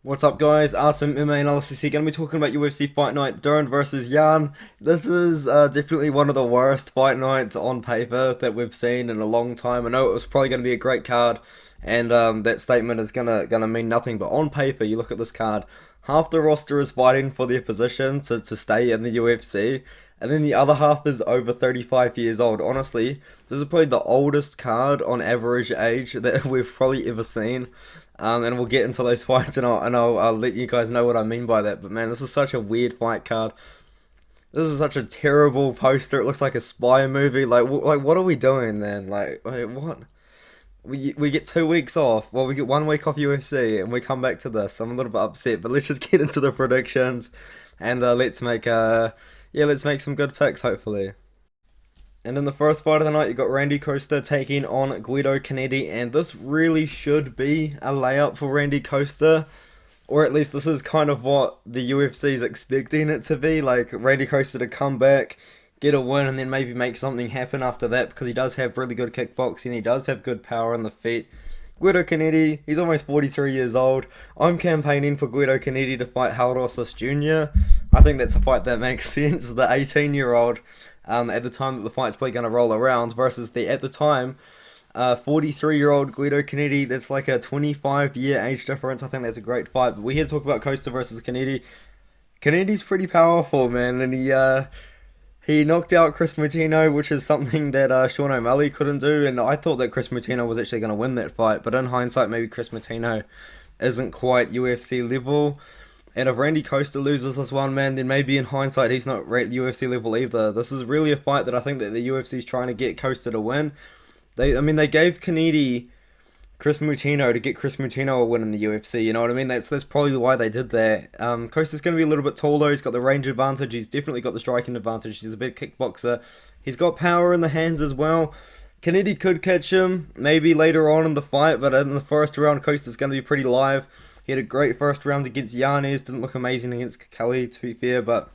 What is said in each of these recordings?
What's up, guys? Artem MMA Analysis here. Going to be talking about UFC Fight Night Dern versus Jan. This is definitely one of the worst fight nights on paper that we've seen in a long time. I know it was probably going to be a great card, and that statement is gonna mean nothing. But on paper, you look at this card, half the roster is fighting for their position to stay in the UFC, and then the other half is over 35 years old. Honestly, this is probably the oldest card on average age that we've probably ever seen. And we'll get into those fights, and I'll let you guys know what I mean by that. But man, this is such a weird fight card. This is such a terrible poster. It looks like a spy movie. Like what are we doing then? Like what? We get 2 weeks off. Well, we get 1 week off UFC, and we come back to this. I'm a little bit upset, but let's just get into the predictions, and let's make some good picks hopefully. And in the first fight of the night, you got Randy Costa taking on Guido Kennedy, and this really should be a layup for Randy Costa, or at least this is kind of what the UFC is expecting it to be. Like Randy Costa to come back, get a win, and then maybe make something happen after that, because he does have really good kickboxing, he does have good power on the feet. Guido Kennedy, he's almost 43 years old. I'm campaigning for Guido Kennedy to fight Rosas Jr. I think that's a fight that makes sense. The 18-year-old, at the time that the fight's probably going to roll around, versus the, at the time, 43-year-old Guido Kennedy. That's like a 25-year age difference. I think that's a great fight. But we're here to talk about Costa versus Kennedy. Kennedy's pretty powerful, man, and he knocked out Chris Moutinho, which is something that Sean O'Malley couldn't do, and I thought that Chris Moutinho was actually going to win that fight, but in hindsight, maybe Chris Moutinho isn't quite UFC level. And if Randy Costa loses this one, man, then maybe in hindsight he's not UFC level either. This is really a fight that I think that the UFC is trying to get Costa to win. They gave Kennedy Chris Moutinho to get Chris Moutinho a win in the UFC. You know what I mean? That's probably why they did that. Costa's going to be a little bit taller. He's got the range advantage. He's definitely got the striking advantage. He's a big kickboxer. He's got power in the hands as well. Kennedy could catch him maybe later on in the fight, but in the first round, Costa's going to be pretty live. He had a great first round against Yanez. Didn't look amazing against Kelly, to be fair, but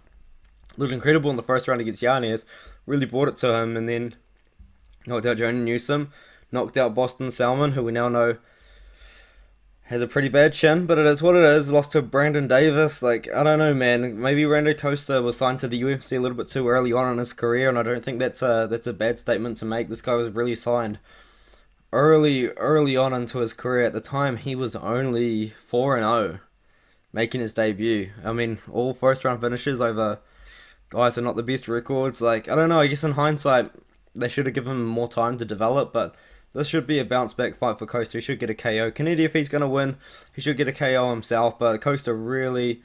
looked incredible in the first round against Yanez. Really brought it to him, and then knocked out Jonah Newsom. Knocked out Boston Salmon, who we now know has a pretty bad chin, but it is what it is. Lost to Brandon Davis. Like, I don't know, man. Maybe Randy Costa was signed to the UFC a little bit too early on in his career, and I don't think that's a bad statement to make. This guy was really signed early on into his career. At the time, he was only 4-0, making his debut. I mean, all first round finishes over guys who are not the best records. Like, I don't know. I guess in hindsight, they should have given him more time to develop, but this should be a bounce back fight for Costa. He should get a KO. Kennedy, if he's going to win, he should get a KO himself, but Costa really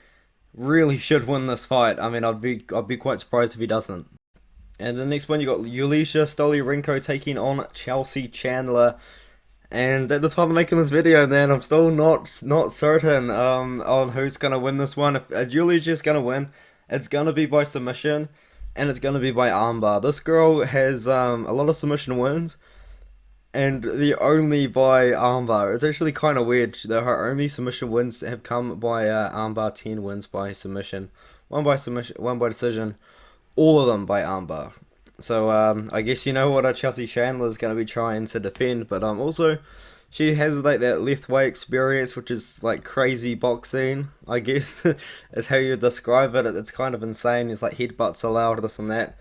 should win this fight. I mean, I'd be quite surprised if he doesn't. And the next one, you got Yulisha, Stoli, Rinko taking on Chelsea Chandler. And at the time of making this video, man, I'm still not certain on who's going to win this one. If Yulisha's going to win, it's going to be by submission, and it's going to be by armbar. This girl has a lot of submission wins, and the only by armbar. It's actually kind of weird that her only submission wins have come by armbar. 10 wins by submission, one by decision, all of them by armbar. So I guess you know what Chelsea Chandler is going to be trying to defend, but also she has like that left way experience, which is like crazy boxing, I guess is how you describe it. It's kind of insane. There's like headbutts allowed, this and that.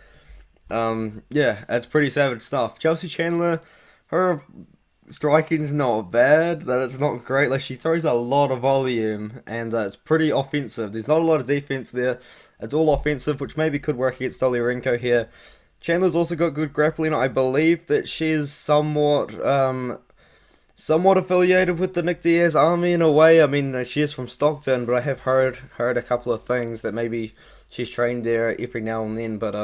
Yeah, it's pretty savage stuff. Chelsea Chandler, her striking's not bad, that it's not great. Like, she throws a lot of volume, and it's pretty offensive. There's not a lot of defense there. It's all offensive, which maybe could work against Stoli Rinko here. Chandler's also got good grappling. I believe that she's somewhat affiliated with the Nick Diaz army in a way. I mean, she is from Stockton, but I have heard a couple of things that maybe she's trained there every now and then, but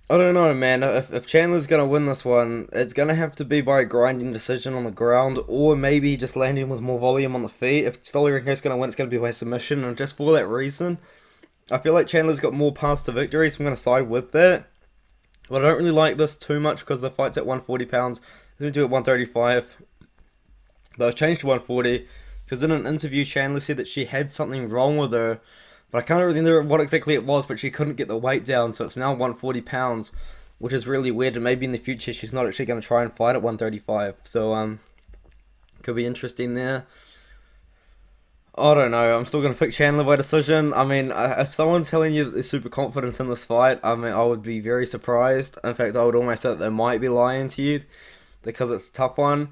I don't know, man. If Chandler's going to win this one, it's going to have to be by a grinding decision on the ground, or maybe just landing with more volume on the feet. If Stoli Rinko's going to win, it's going to be by submission, and just for that reason, I feel like Chandler's got more paths to victory, so I'm going to side with that. But I don't really like this too much because the fight's at 140 pounds. I'm going to do it 135. But it's changed to 140 because in an interview, Chandler said that she had something wrong with her. But I can't remember what exactly it was, but she couldn't get the weight down, so it's now 140 pounds, which is really weird, and maybe in the future she's not actually going to try and fight at 135, so could be interesting there. I don't know. I'm still gonna pick Chandler by decision. I mean, if someone's telling you that they're super confident in this fight, I mean, I would be very surprised. In fact, I would almost say that they might be lying to you because it's a tough one.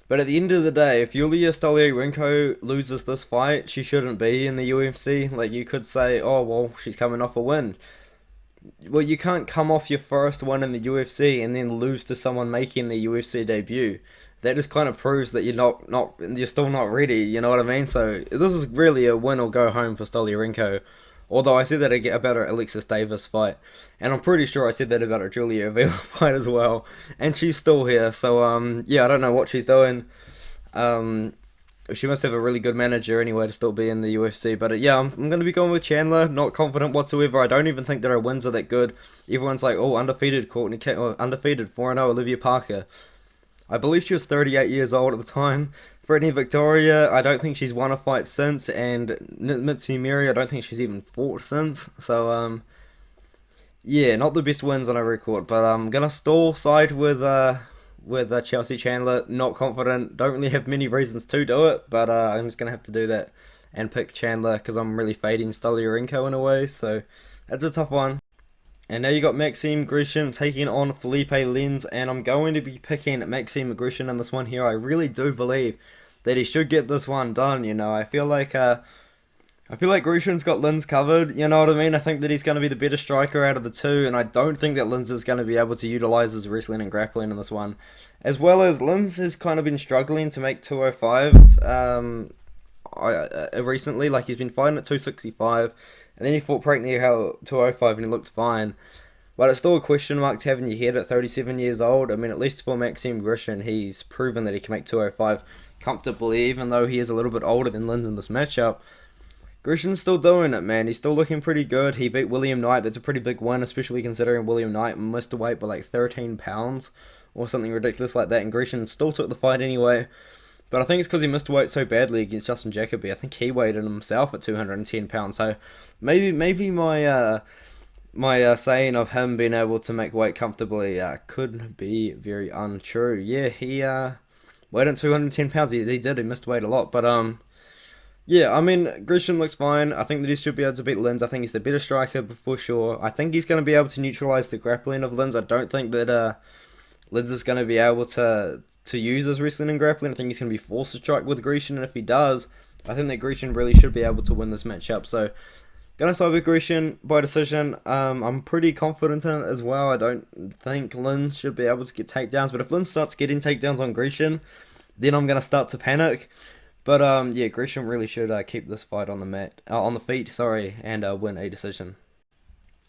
But at the end of the day, if Yulia Rinko loses this fight, she shouldn't be in the UFC. Like, you could say, oh, well, she's coming off a win. Well, you can't come off your first win in the UFC and then lose to someone making their UFC debut. That just kind of proves that you're still not ready. You know what I mean? So this is really a win or go home for Stoli Rinko. Although I said that about her Alexis Davis fight, and I'm pretty sure I said that about her Julia Avila fight as well. And she's still here, so yeah, I don't know what she's doing. Um, she must have a really good manager anyway to still be in the UFC. But yeah, I'm going to be going with Chandler. Not confident whatsoever. I don't even think that her wins are that good. Everyone's like, oh, undefeated Courtney, or undefeated 4-0 Olivia Parker. I believe she was 38 years old at the time. Brittany Victoria, I don't think she's won a fight since, and Mitzi Miri, I don't think she's even fought since. So yeah, not the best wins on her record. But I'm gonna stall side with Chelsea Chandler. Not confident. Don't really have many reasons to do it, but I'm just gonna have to do that and pick Chandler because I'm really fading Stolyarenko in a way. So that's a tough one. And now you got Maxime Grisham taking on Felipe Lenz, and I'm going to be picking Maxime Grisham in this one here. I really do believe that he should get this one done. You know, I feel like Grisham's got Lenz covered. You know what I mean? I think that he's going to be the better striker out of the two, and I don't think that Lenz is going to be able to utilize his wrestling and grappling in this one. As well as Lenz has kind of been struggling to make 205 recently. Like, he's been fighting at 265. And then he fought Pragnio at 205 and he looked fine. But it's still a question mark to have in your head at 37 years old. I mean, at least for Maxime Grisham, he's proven that he can make 205 comfortably, even though he is a little bit older than Lenz in this matchup. Grisham's still doing it, man. He's still looking pretty good. He beat William Knight. That's a pretty big win, especially considering William Knight missed weight by like 13 pounds or something ridiculous like that. And Grisham still took the fight anyway. But I think it's because he missed weight so badly against Justin Jacoby. I think he weighed in himself at 210 pounds. So maybe my saying of him being able to make weight comfortably could be very untrue. Yeah, he weighed in 210 pounds. He did. He missed weight a lot. But yeah, I mean, Grisham looks fine. I think that he should be able to beat Lenz. I think he's the better striker for sure. I think he's going to be able to neutralize the grappling of Lenz. I don't think that Lenz is going to be able to use his wrestling and grappling. I think he's going to be forced to strike with Grisham, and if he does, I think that Grisham really should be able to win this matchup. So, gonna side with Grisham by decision. I'm pretty confident in it as well. I don't think Lenz should be able to get takedowns, but if Lenz starts getting takedowns on Grisham, then I'm gonna start to panic. But yeah, Grisham really should keep this fight on the feet, and win a decision.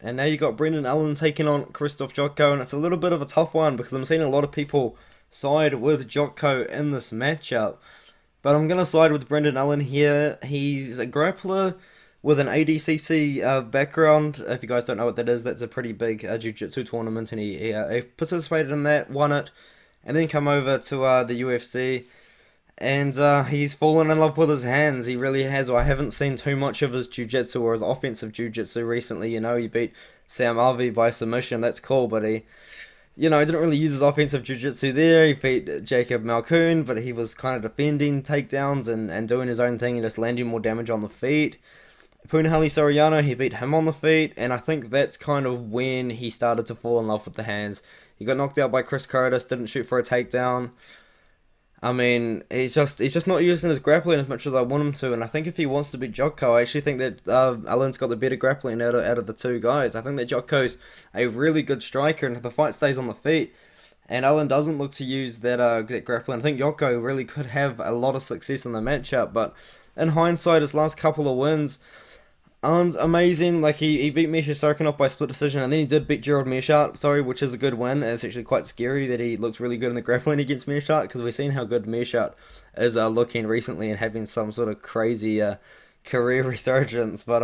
And now you got Brendan Allen taking on Krzysztof Jotko, and it's a little bit of a tough one because I'm seeing a lot of people side with Jotko in this matchup. But I'm going to side with Brendan Allen here. He's a grappler with an ADCC background. If you guys don't know what that is, that's a pretty big jiu-jitsu tournament, and he participated in that, won it, and then come over to the UFC. And he's fallen in love with his hands. He really has. I haven't seen too much of his jiu-jitsu or his offensive jiu-jitsu recently. You know, he beat Sam Alvey by submission. That's cool, but he didn't really use his offensive jiu-jitsu there. He beat Jacob Malkoon, but he was kind of defending takedowns and doing his own thing and just landing more damage on the feet. Punahele Soriano, he beat him on the feet, and I think that's kind of when he started to fall in love with the hands. He got knocked out by Chris Curtis, didn't shoot for a takedown. I mean, he's just not using his grappling as much as I want him to, and I think if he wants to beat Jotko, I actually think that Allen's got the better grappling out of the two guys. I think that Jotko's a really good striker, and if the fight stays on the feet, and Allen doesn't look to use that grappling, I think Jotko really could have a lot of success in the matchup, but in hindsight, his last couple of wins aren't amazing. Like, he beat Misha Sarkinov by split decision, and then he did beat Gerald Meerschaert, which is a good win. It's actually quite scary that he looks really good in the grappling against Meerschaert, because we've seen how good Meerschaert is looking recently and having some sort of crazy career resurgence. But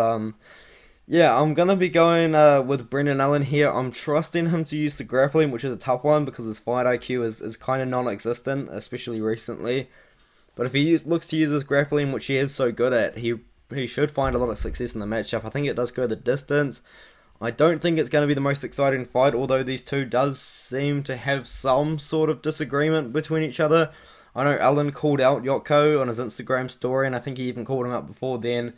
yeah, I'm gonna be going with Brendan Allen here. I'm trusting him to use the grappling, which is a tough one because his fight IQ is kind of non-existent, especially recently. But if he looks to use his grappling, which he is so good at, he should find a lot of success in the matchup. I think it does go the distance. I don't think it's going to be the most exciting fight, although these two does seem to have some sort of disagreement between each other. I know Alan called out Yotko on his Instagram story, and I think he even called him out before then.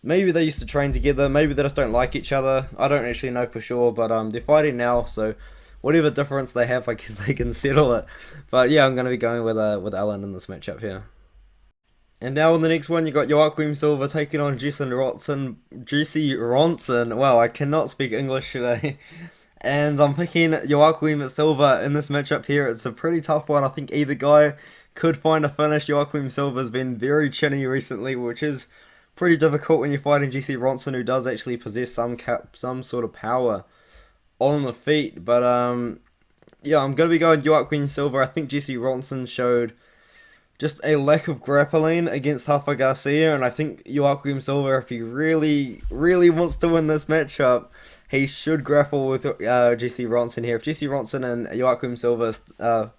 Maybe they used to train together. Maybe they just don't like each other. I don't actually know for sure, but they're fighting now, so whatever difference they have, I guess they can settle it. But yeah, I'm gonna be going with Alan in this matchup here. And now in the next one, you got Joaquim Silva taking on Jesse Ronson. Wow, I cannot speak English today. And I'm picking Joaquim Silva in this matchup here. It's a pretty tough one. I think either guy could find a finish. Joaquim Silva's been very chinny recently, which is pretty difficult when you're fighting Jesse Ronson, who does actually possess some sort of power on the feet. But yeah, I'm gonna be going Joaquim Silva. I think Jesse Ronson showed just a lack of grappling against Rafa Garcia, and I think Joaquim Silva, if he really, really wants to win this matchup, he should grapple with Jesse Ronson here. If Jesse Ronson and Joaquim Silva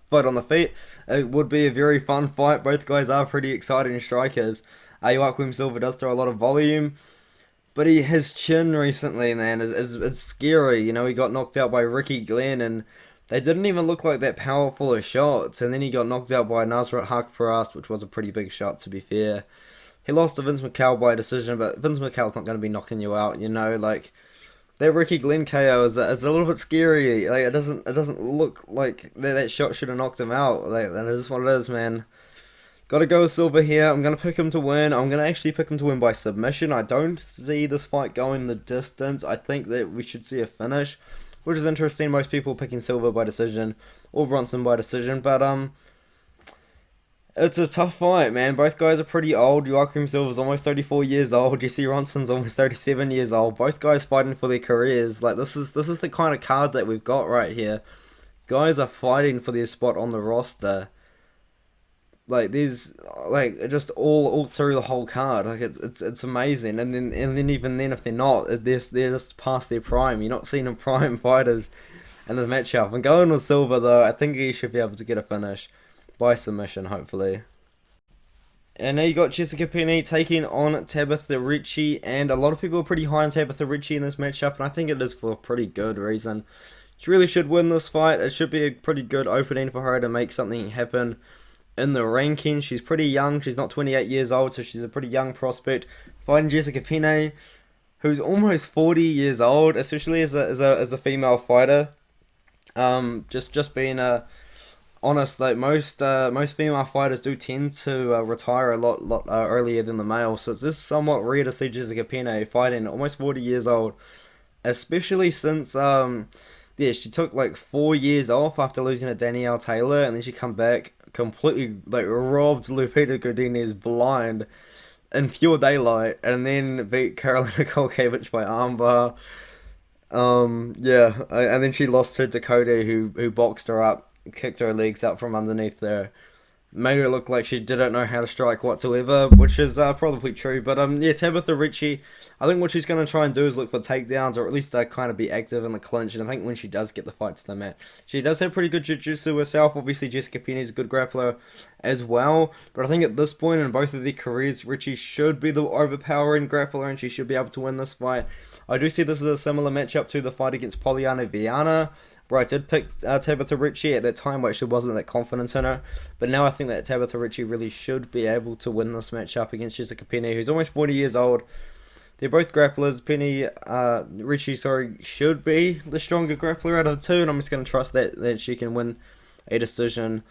fight on the feet, it would be a very fun fight. Both guys are pretty exciting strikers. Joaquim Silva does throw a lot of volume, but his chin recently, man, is scary. You know, he got knocked out by Ricky Glenn, and they didn't even look like that powerful of shots. And then he got knocked out by Nasrat Haqparast, which was a pretty big shot, to be fair. He lost to Vince McCall by decision, but Vince McCall's not going to be knocking you out, you know, like that Ricky Glenn KO is a little bit scary. Like it doesn't look like that shot should have knocked him out. Like that is what it is, man. Got to go with Silva here. I'm going to pick him to win. I'm going to actually pick him to win by submission. I don't see this fight going the distance. I think that we should see a finish, which is interesting. Most people picking Silva by decision or Bronson by decision, but it's a tough fight, man. Both guys are pretty old. Joaquim Silva's almost 34 years old. Jesse Ronson's almost 37 years old. Both guys fighting for their careers. Like this is the kind of card that we've got right here. Guys are fighting for their spot on the roster. Like there's like just all through the whole card. Like it's amazing. And then even then, if they're not, they're just past their prime. You're not seeing them prime fighters in this matchup. I'm going with Silva though. I think he should be able to get a finish by submission, hopefully. And now you got Jessica Penne taking on Tabitha Ricci, and a lot of people are pretty high on Tabitha Ricci in this matchup, and I think it is for a pretty good reason. She really should win this fight. It should be a pretty good opening for her to make something happen in the rankings. She's pretty young. She's not 28 years old, so she's a pretty young prospect. Fighting Jessica Penne, who's almost 40 years old, especially as a female fighter. Just being honest, like most female fighters do tend to retire a lot earlier than the male, so it's just somewhat rare to see Jessica Penne fighting almost 40 years old, especially since she took like 4 years off after losing to Danielle Taylor, and then she come back completely like robbed Lupita Godinez blind in pure daylight, and then beat Karolina Kowalkiewicz by armbar. And then she lost to Dakota, who boxed her up, kicked her legs out from underneath there, made her look like she didn't know how to strike whatsoever, which is probably true. But Tabitha Ricci, I think what she's going to try and do is look for takedowns, or at least kind of be active in the clinch. And I think when she does get the fight to the mat, she does have pretty good jiu-jitsu herself. Obviously, Jessica Penne is a good grappler as well. But I think at this point in both of their careers, Ricci should be the overpowering grappler, and she should be able to win this fight. I do see this as a similar matchup to the fight against Poliana Viana, where I did pick Tabitha Ricci at that time, where she wasn't that confident in her. But now I think that Tabitha Ricci really should be able to win this matchup against Jessica Penne, who's almost 40 years old. They're both grapplers. Ricci should be the stronger grappler out of the two, and I'm just going to trust that she can win a decision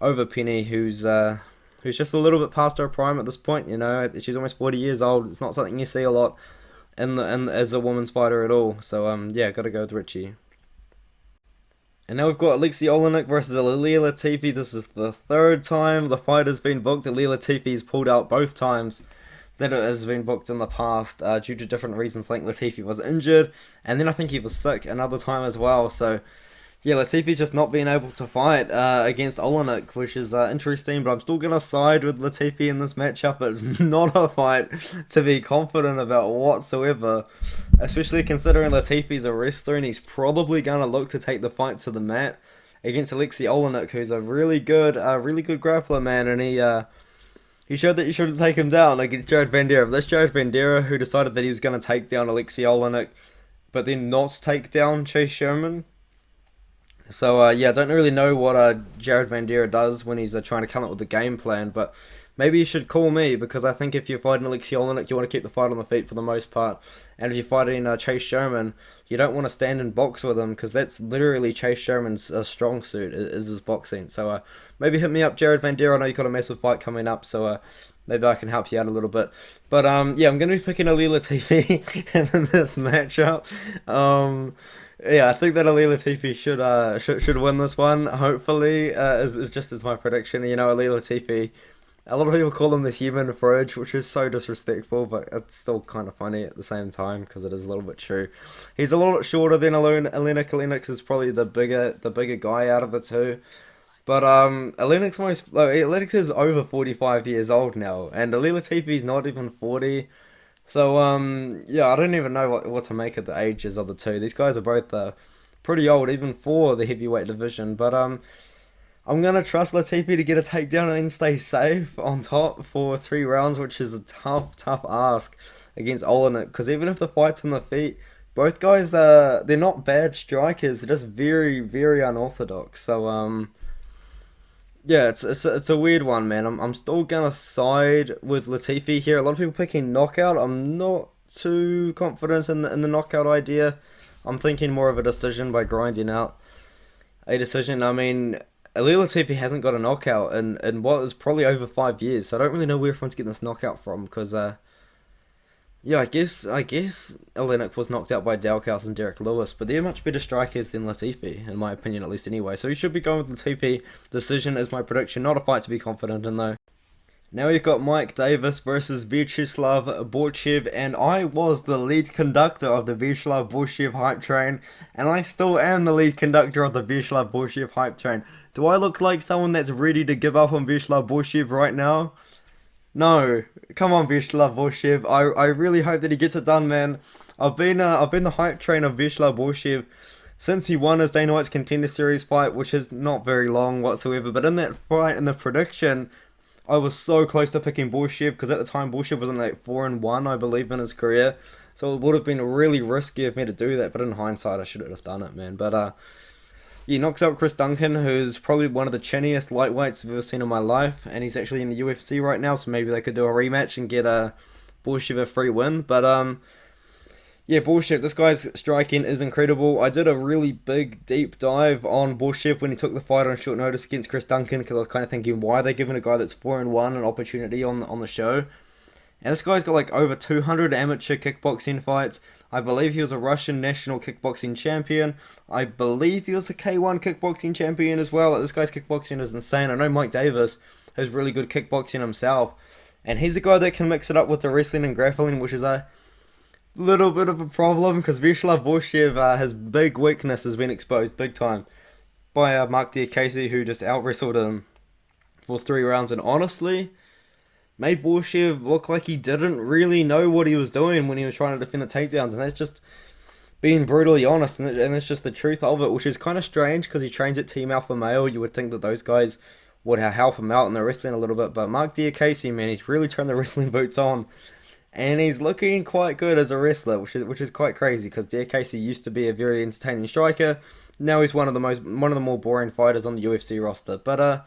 over Penne, who's just a little bit past her prime at this point. You know, she's almost 40 years old. It's not something you see a lot as a woman's fighter at all. So got to go with Ricci. And now we've got Alexei Olenek versus Ilia Latifi. This is the third time the fight has been booked. Ilia Latifi's pulled out both times that it has been booked in the past due to different reasons. I think Latifi was injured, and then I think he was sick another time as well. So yeah, Latifi's just not being able to fight against Olenek, which is interesting, but I'm still going to side with Latifi in this matchup. It's not a fight to be confident about whatsoever, especially considering Latifi's a wrestler, and he's probably going to look to take the fight to the mat against Alexei Olenek, who's a really good grappler, man, and he showed that you shouldn't take him down against Jared Vanderaa. That's Jared Vanderaa who decided that he was going to take down Alexei Olenek, but then not take down Chase Sherman. So yeah, I don't really know what Jared Vandeera does when he's trying to come up with the game plan, but maybe you should call me because I think if you're fighting Alexei Olenek, you want to keep the fight on the feet for the most part, and if you're fighting Chase Sherman, you don't want to stand and box with him because that's literally Chase Sherman's strong suit is his boxing. So maybe hit me up, Jared Vandeera. I know you've got a massive fight coming up, so maybe I can help you out a little bit. But yeah, I'm going to be picking Ali Latifi in this matchup. Yeah, I think that Ali Latifi should win this one. Hopefully, is just as my prediction. You know, Ali Latifi. A lot of people call him the human fridge, which is so disrespectful, but it's still kind of funny at the same time because it is a little bit true. He's a little bit shorter than Olenek. Olenek is probably the bigger guy out of the two. But Olenek is over 45 years old now, and Ali Latifi's not even 40. So yeah, I don't even know what to make of the ages of the two. These guys are both pretty old, even for the heavyweight division. But I'm gonna trust Latifi to get a takedown and stay safe on top for 3 rounds, which is a tough ask against Olenek. Because even if the fight's on the feet, both guys they're not bad strikers. They're just very unorthodox. So yeah, it's a weird one, man. I'm still gonna side with Latifi here. A lot of people picking knockout. I'm not too confident in the knockout idea. I'm thinking more of a decision by grinding out a decision. I mean, Ali Latifi hasn't got a knockout in what is probably over 5 years, so I don't really know where everyone's getting this knockout from. Because yeah, I guess Olenek was knocked out by Dalkaus and Derek Lewis, but they're much better strikers than Latifi, in my opinion, at least anyway. So you should be going with Latifi. Decision is my prediction, not a fight to be confident in though. Now we've got Mike Davis versus Vyacheslav Borchev, and I was the lead conductor of the Vyacheslav Borchev hype train, and I still am the lead conductor of the Vyacheslav Borchev hype train. Do I look like someone that's ready to give up on Vyacheslav Borchev right now? No, come on, Vyacheslav Borchev. I really hope that he gets it done, man. I've been the hype train of Vyacheslav Borchev since he won his Dana White's Contender Series fight, which is not very long whatsoever. But in that fight, in the prediction, I was so close to picking Borchev because at the time Borchev was in like 4-1, I believe, in his career. So it would have been really risky of me to do that. But in hindsight, I should have just done it, man. But he knocks out Chris Duncan, who's probably one of the chinniest lightweights I've ever seen in my life, and he's actually in the UFC right now, so maybe they could do a rematch and get Borchev a free win. But yeah, Borchev, this guy's striking is incredible. I did a really big, deep dive on Borchev when he took the fight on short notice against Chris Duncan, because I was kind of thinking, why are they giving a guy that's 4-1 an opportunity on the show? And this guy's got like over 200 amateur kickboxing fights. I believe he was a Russian national kickboxing champion. I believe he was a K1 kickboxing champion as well. This guy's kickboxing is insane. I know Mike Davis has really good kickboxing himself. And he's a guy that can mix it up with the wrestling and grappling, which is a little bit of a problem because Vyacheslav Borchev, his big weakness has been exposed big time by Mark Diakase, who just out-wrestled him for 3 rounds. And honestly, made Borchev look like he didn't really know what he was doing when he was trying to defend the takedowns, and that's just being brutally honest, and it's just the truth of it, which is kind of strange because he trains at Team Alpha Male. You would think that those guys would help him out in the wrestling a little bit, but Mark Diakase, man, he's really turned the wrestling boots on, and he's looking quite good as a wrestler, which is quite crazy because Diakase used to be a very entertaining striker. Now he's one of the more boring fighters on the UFC roster, but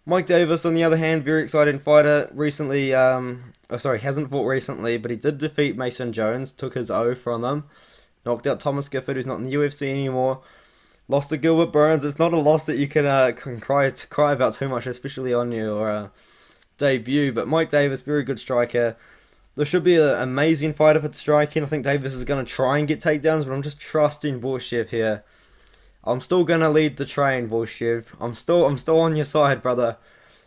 Mike Davis, on the other hand, very exciting fighter. Recently, hasn't fought recently, but he did defeat Mason Jones, took his O from him, knocked out Thomas Gifford, who's not in the UFC anymore, lost to Gilbert Burns. It's not a loss that you can cry about too much, especially on your debut. But Mike Davis, very good striker. There should be an amazing fight if it's striking. I think Davis is going to try and get takedowns, but I'm just trusting Borchev here. I'm still gonna lead the train, Borchev. I'm still on your side, brother.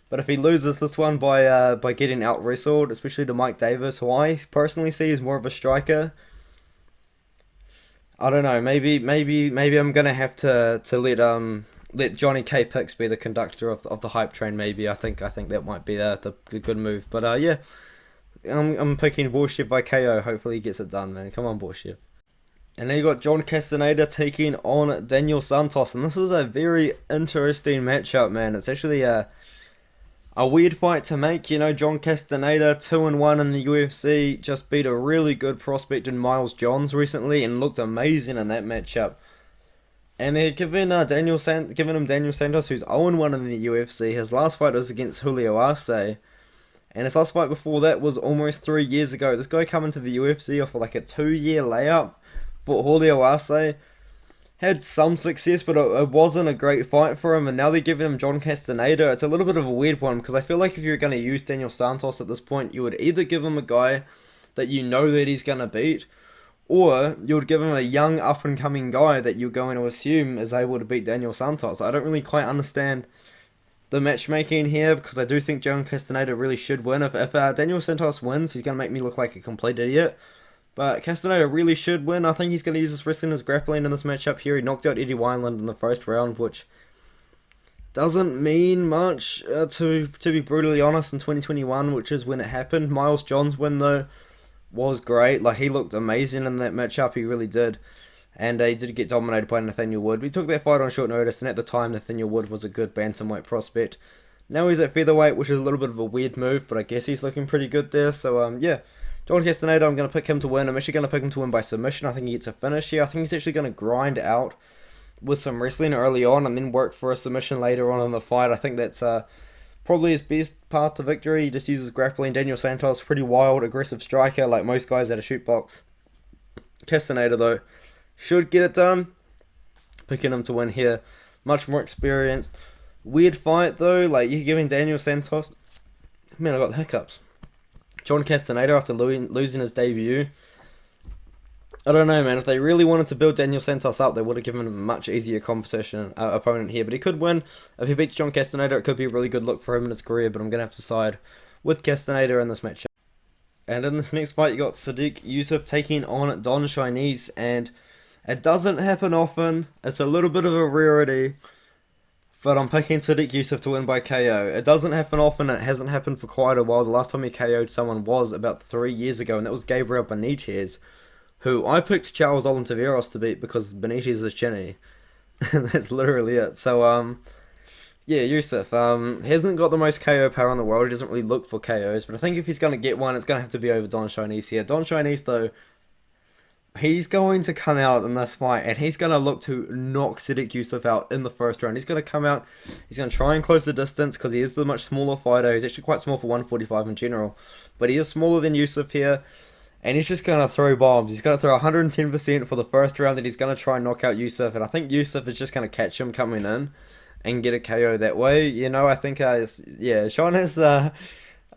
But if he loses this one by getting out wrestled, especially to Mike Davis, who I personally see as more of a striker, I don't know. Maybe I'm gonna have to let Johnny K Picks be the conductor of the hype train. Maybe I think that might be the good move. But yeah, I'm picking Borchev by KO. Hopefully he gets it done, man. Come on, Borchev. And then you got John Castaneda taking on Daniel Santos. And this is a very interesting matchup, man. It's actually a weird fight to make. You know, John Castaneda, 2-1 in the UFC, just beat a really good prospect in Miles Johns recently and looked amazing in that matchup. And they're giving him Daniel Santos, who's 0-1 in the UFC. His last fight was against Julio Arce, and his last fight before that was almost 3 years ago. This guy coming to the UFC off like a 2-year layup for Julio Arce. Had some success, but it wasn't a great fight for him. And now they're giving him John Castaneda. It's a little bit of a weird one because I feel like if you're going to use Daniel Santos at this point, you would either give him a guy that you know that he's going to beat, or you would give him a young up-and-coming guy that you're going to assume is able to beat Daniel Santos. I don't really quite understand the matchmaking here because I do think John Castaneda really should win. If Daniel Santos wins, he's going to make me look like a complete idiot. But Castaneda really should win. I think he's going to use his wrestling as grappling in this matchup here. He knocked out Eddie Wineland in the first round, which doesn't mean much, to be brutally honest, in 2021, which is when it happened. Miles John's win, though, was great. Like, he looked amazing in that matchup. He really did. And he did get dominated by Nathaniel Wood. We took that fight on short notice, and at the time, Nathaniel Wood was a good bantamweight prospect. Now he's at featherweight, which is a little bit of a weird move, but I guess he's looking pretty good there. So, yeah. John Castaneda, I'm going to pick him to win. I'm actually going to pick him to win by submission. I think he gets a finish here. I think he's actually going to grind out with some wrestling early on and then work for a submission later on in the fight. I think that's probably his best path to victory. He just uses grappling. Daniel Santos, pretty wild, aggressive striker like most guys at a shoot box. Castaneda, though, should get it done. Picking him to win here. Much more experienced. Weird fight, though. Like, you're giving Daniel Santos... Man, I got the hiccups. John Castaneda after losing his debut. I don't know, man. If they really wanted to build Daniel Santos up, they would have given him a much easier opponent here. But he could win. If he beats John Castaneda, it could be a really good look for him in his career. But I'm going to have to side with Castaneda in this matchup. And in this next fight, you got Sodiq Yusuff taking on Don Chinese. And it doesn't happen often. It's a little bit of a rarity. But I'm picking Sodiq Yusuff to win by KO. It doesn't happen often. It hasn't happened for quite a while. The last time he KO'd someone was about 3 years ago, and that was Gabriel Benitez, who I picked Charles Oliveira to beat because Benitez is chinny. That's literally it. So, yeah, Yusuff hasn't got the most KO power in the world. He doesn't really look for KOs, but I think if he's going to get one, it's going to have to be over Don Chinese here. Don Chinese, though, he's going to come out in this fight and he's going to look to knock Sodiq Yusuff out in the first round. He's going to come out, he's going to try and close the distance because he is the much smaller fighter. He's actually quite small for 145 in general, but he is smaller than Yusuff here. And he's just going to throw bombs. He's going to throw 110% for the first round and he's going to try and knock out Yusuff. And I think Yusuff is just going to catch him coming in and get a KO that way. You know, I think, yeah, Sean has...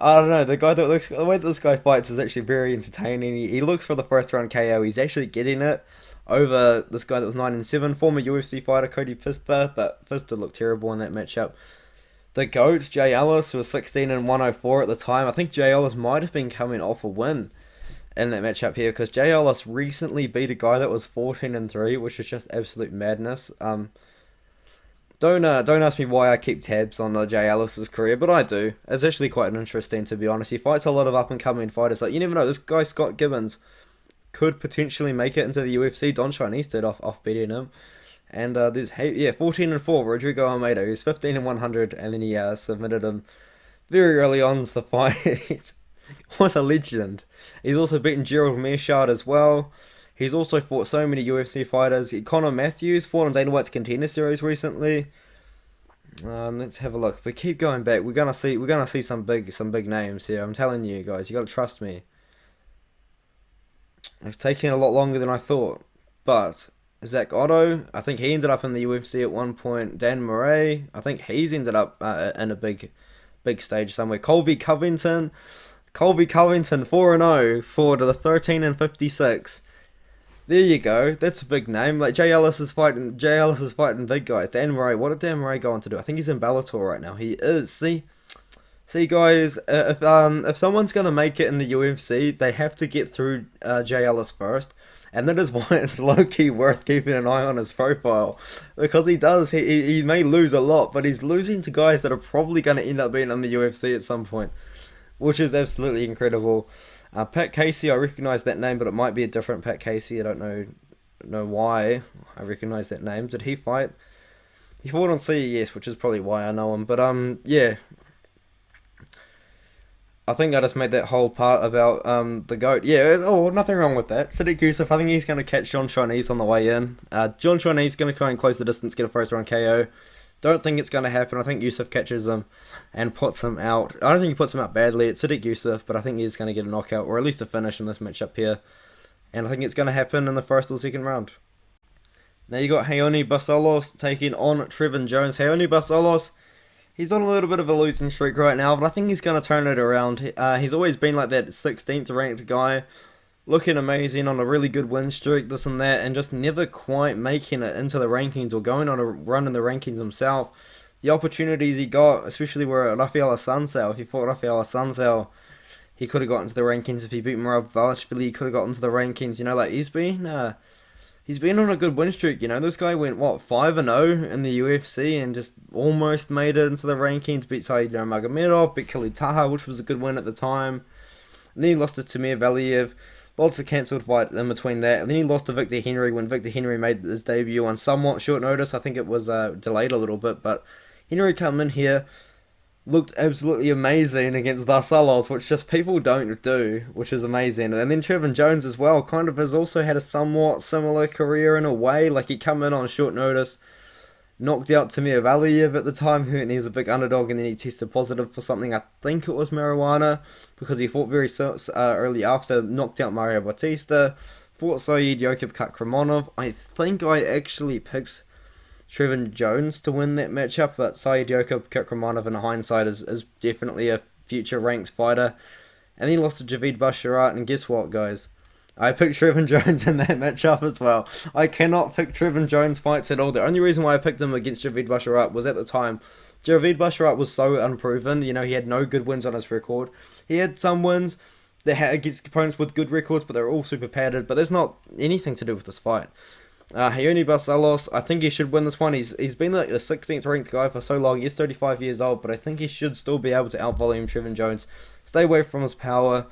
I don't know, the way that this guy fights is actually very entertaining. He looks for the first round KO. He's actually getting it over this guy that was 9-7, former UFC fighter Cody Pfister, but Pfister looked terrible in that matchup. The GOAT, Jay Ellis, who was 16-104 at the time. I think Jay Ellis might have been coming off a win in that matchup here, because Jay Ellis recently beat a guy that was 14-3, which is just absolute madness. Don't ask me why I keep tabs on Jay Ellis' career, but I do. It's actually quite interesting, to be honest. He fights a lot of up-and-coming fighters. Like, you never know, this guy Scott Gibbons could potentially make it into the UFC. Don Chinese did off beating him. And there's 14-4 Rodrigo Almeida. He's 15-100, and then he submitted him very early on to the fight. What a legend. He's also beaten Gerald Mearshart as well. He's also fought so many UFC fighters. Conor Matthews fought on Dana White's Contender Series recently. Let's have a look. If we keep going back, we're gonna see some big names here. I'm telling you guys, you gotta trust me. It's taking a lot longer than I thought. But Zach Otto, I think he ended up in the UFC at one point. Dan Murray, I think he's ended up in a big stage somewhere. Colby Covington 4-0 for the 13-56. There you go. That's a big name. Like Jay Ellis is fighting big guys. Dan Murray. What did Dan Murray go on to do? I think he's in Bellator right now. He is. See guys. If someone's gonna make it in the UFC, they have to get through Jay Ellis first, and that is why it's low key worth keeping an eye on his profile, because he does. He may lose a lot, but he's losing to guys that are probably gonna end up being in the UFC at some point, which is absolutely incredible. Pat Casey, I recognise that name, but it might be a different Pat Casey. I don't know why I recognise that name. Did he fight? He fought on CES, which is probably why I know him. But yeah. I think I just made that whole part about the GOAT. Yeah, nothing wrong with that. Sadiq Yusuf, I think he's going to catch John Chinese on the way in. John Chinese going to try and close the distance, get a first round KO. Don't think it's going to happen. I think Yusuf catches him and puts him out. I don't think he puts him out badly. It's Sadiq Yusuf, but I think he's going to get a knockout or at least a finish in this matchup here. And I think it's going to happen in the first or second round. Now you got Raoni Barcelos taking on Trevin Jones. Raoni Barcelos, he's on a little bit of a losing streak right now, but I think he's going to turn it around. He's always been like that 16th ranked guy, looking amazing on a really good win streak, this and that, and just never quite making it into the rankings or going on a run in the rankings himself. The opportunities he got, especially where Rafael Assunção, if he fought Rafael Assunção, he could have got into the rankings. If he beat Murav Valashvili, he could have got into the rankings. You know, like he's been on a good win streak. You know, this guy went 5-0 in the UFC and just almost made it into the rankings. Beat Said Nurmagomedov, beat Khalid Taha, which was a good win at the time. And then he lost to Tamir Valiev. Lots of cancelled fights in between that. And then he lost to Victor Henry when Victor Henry made his debut on somewhat short notice. I think it was delayed a little bit, but Henry come in here, looked absolutely amazing against Barcelos, which just people don't do, which is amazing. And then Trevin Jones as well, kind of has also had a somewhat similar career in a way. Like he come in on short notice, knocked out Tamir Valiev at the time, and he was a big underdog, and then he tested positive for something, I think it was marijuana, because he fought very early after, knocked out Mario Bautista, fought Said Yokub Kakramonov. I think I actually picked Trevin Jones to win that matchup, but Said Yokub Kakramonov in hindsight is definitely a future ranked fighter. And then he lost to Javid Basharat, and guess what, guys? I picked Trevin Jones in that matchup as well. I cannot pick Trevin Jones fights at all. The only reason why I picked him against Javid Basharat was at the time, Javid Basharat was so unproven. You know, he had no good wins on his record. He had some wins that had against opponents with good records, but they were all super padded. But there's not anything to do with this fight. Raoni Barcelos, I think he should win this one. He's been like the 16th ranked guy for so long. He's 35 years old, but I think he should still be able to outvolume Trevin Jones, stay away from his power,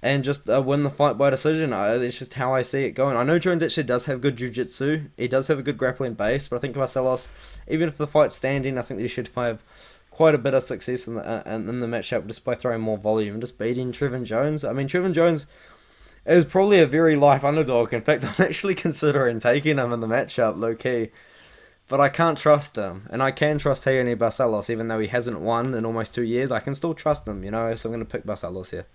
and just win the fight by decision. It's just how I see it going. I know Jones actually does have good jiu-jitsu. He does have a good grappling base, but I think Barcelos, even if the fight's standing, I think he should have quite a bit of success in the matchup just by throwing more volume, just beating Trevin Jones. I mean, Trevin Jones is probably a very life underdog. In fact, I'm actually considering taking him in the matchup, low-key. But I can't trust him. And I can trust Raoni Barcelos, even though he hasn't won in almost 2 years. I can still trust him, you know, so I'm going to pick Barcelos here.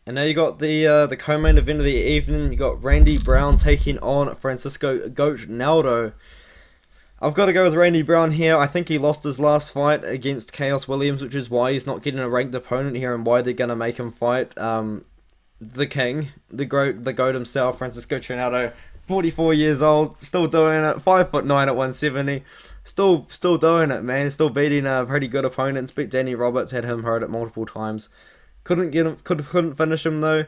And now you got the co-main event of the evening. You got Randy Brown taking on Francisco Goat Naldo. I've got to go with Randy Brown here. I think he lost his last fight against Chaos Williams, which is why he's not getting a ranked opponent here and why they're going to make him fight the king, the GOAT himself, Francisco Trinaldo. 44 years old, still doing it. 5'9" at 170. Still doing it, man. Still beating pretty good opponents. Beat Danny Roberts, had him hurt it multiple times. Couldn't finish him though,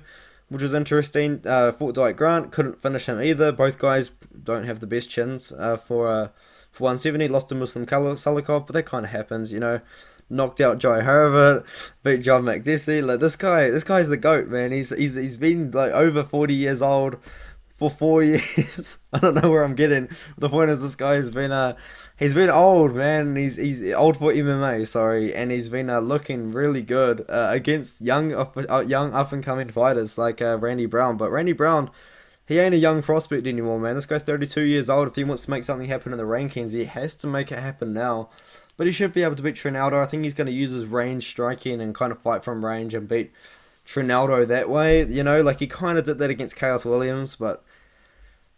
which was interesting. Fought Dwight Grant, couldn't finish him either. Both guys don't have the best chins for 170. Lost to Muslim Salikov, but that kind of happens, you know. Knocked out Joe Herbert, beat John Makdessi. Like this guy's the GOAT, man. He's been like over 40 years old for 4 years. I don't know where I'm getting. The point is, this guy has been he's been old, man. He's old for MMA, sorry, and he's been looking really good against young up and coming fighters like Randy Brown. But Randy Brown, he ain't a young prospect anymore, man. This guy's 32 years old. If he wants to make something happen in the rankings, he has to make it happen now. But he should be able to beat Trinaldo. I think he's going to use his range striking and kind of fight from range and beat Trinaldo that way. You know, like he kind of did that against Chaos Williams, but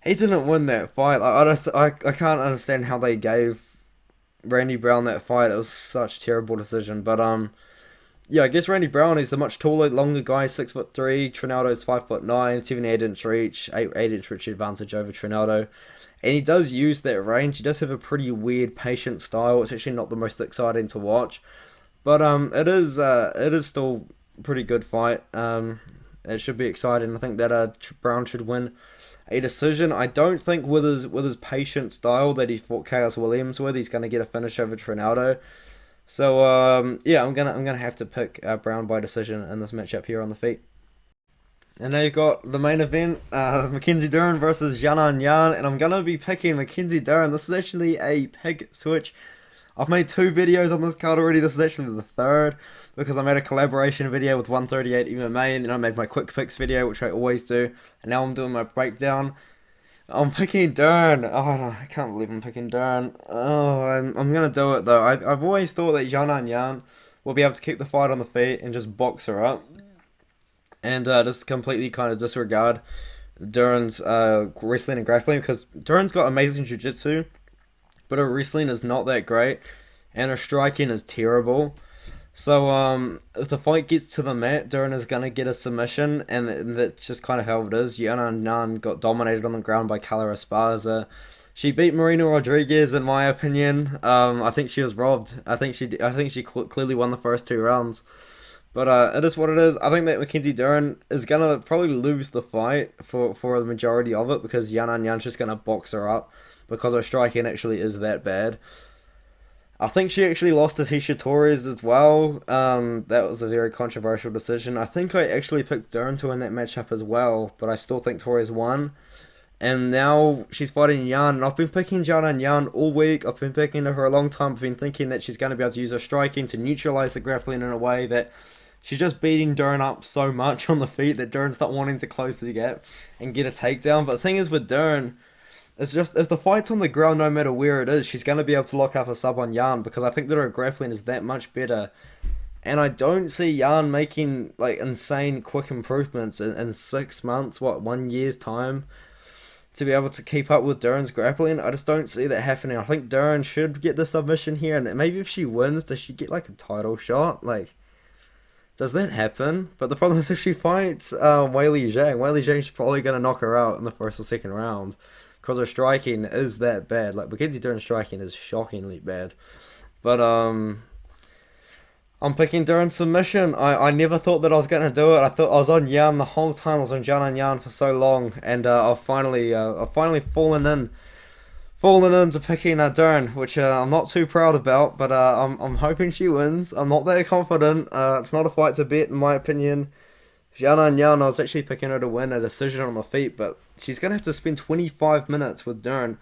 he didn't win that fight. Like, I can't understand how they gave Randy Brown that fight. It was such a terrible decision. But yeah, I guess Randy Brown is the much taller, longer guy, 6'3". Trinaldo's 5'9", 78-inch reach, 8-inch reach advantage over Trinaldo. And he does use that range. He does have a pretty weird, patient style. It's actually not the most exciting to watch, but it is still a pretty good fight. It should be exciting. I think that Brown should win a decision. I don't think with his patient style that he fought Chaos Williams with, he's gonna get a finish over Trinaldo. So yeah, I'm gonna have to pick Brown by decision in this matchup here on the feet. And now you've got the main event, Mackenzie Dern versus Yanan Yan, and I'm going to be picking Mackenzie Dern. This is actually a pick switch. I've made 2 videos on this card already. This is actually the 3rd because I made a collaboration video with 138 MMA, and then I made my quick picks video, which I always do, and now I'm doing my breakdown. I'm picking Dern. Oh, no, I can't believe I'm picking Dern. Oh, I'm gonna do it though. I've always thought that Yan will be able to keep the fight on the feet and just box her up, and just completely kind of disregard Dern's wrestling and grappling, because Dern's got amazing jiu-jitsu, but her wrestling is not that great, and her striking is terrible. So, if the fight gets to the mat, Dern is gonna get a submission, and that's just kind of how it is. Yan got dominated on the ground by Carla Esparza. She beat Marina Rodriguez, in my opinion. I think she was robbed. I think she clearly won the first 2 rounds. But it is what it is. I think that Mackenzie Dern is gonna probably lose the fight for the majority of it, because Yan's just gonna box her up because her striking actually is that bad. I think she actually lost to Tisha Torres as well. That was a very controversial decision. I think I actually picked Dern to win that matchup as well, but I still think Torres won. And now she's fighting Yan, and I've been picking Yan all week. I've been picking her for a long time. I've been thinking that she's going to be able to use her striking to neutralize the grappling in a way that she's just beating Dern up so much on the feet that Dern's not wanting to close the gap and get a takedown. But the thing is with Dern, it's just, if the fight's on the ground, no matter where it is, she's going to be able to lock up a sub on Yan, because I think that her grappling is that much better. And I don't see Yan making like insane quick improvements in 6 months, 1 year's time, to be able to keep up with Dern's grappling. I just don't see that happening. I think Dern should get the submission here, and maybe if she wins, does she get like a title shot? Like, does that happen? But the problem is, if she fights Weili Zhang's probably going to knock her out in the 1st or 2nd round, because her striking is that bad. Like, Mackenzie Dern's striking is shockingly bad. But I'm picking Dern submission. I never thought that I was going to do it. I thought I was on Yan the whole time. I was on Yan for so long, and I've finally fallen into picking Dern, which I'm not too proud about. But I'm hoping she wins. I'm not that confident. It's not a fight to bet, in my opinion. Yan, I was actually picking her to win a decision on the feet, but she's going to have to spend 25 minutes with Dern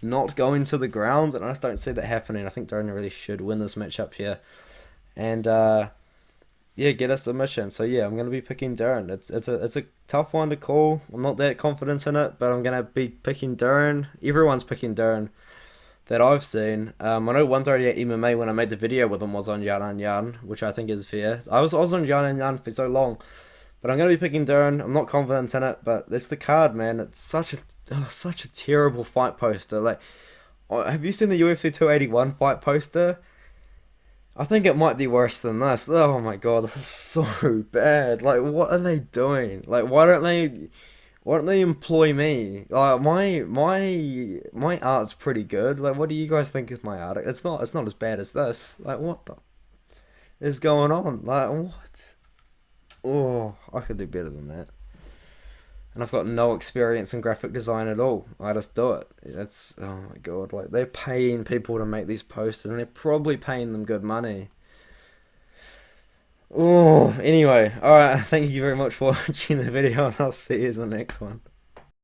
not going to the ground, and I just don't see that happening. I think Dern really should win this matchup here. And, yeah, get a submission. So, yeah, I'm going to be picking Dern. It's a tough one to call. I'm not that confident in it, but I'm going to be picking Dern. Everyone's picking Dern that I've seen. I know 138 MMA, when I made the video with him, was on Yan, which I think is fair. I was on Yan for so long. But I'm going to be picking Dern. I'm not confident in it, but it's the card, man. It's such a terrible fight poster. Like, have you seen the UFC 281 fight poster? I think it might be worse than this. Oh my god, this is so bad. Like, what are they doing? Like, why don't they employ me? Like, my art's pretty good. Like, what do you guys think is my art? It's not as bad as this. Like, what the is going on? Like, what? Oh, I could do better than that. And I've got no experience in graphic design at all. I just do it. It's, oh my god, like, they're paying people to make these posters, and they're probably paying them good money. Oh, anyway, alright, thank you very much for watching the video, and I'll see you in the next one.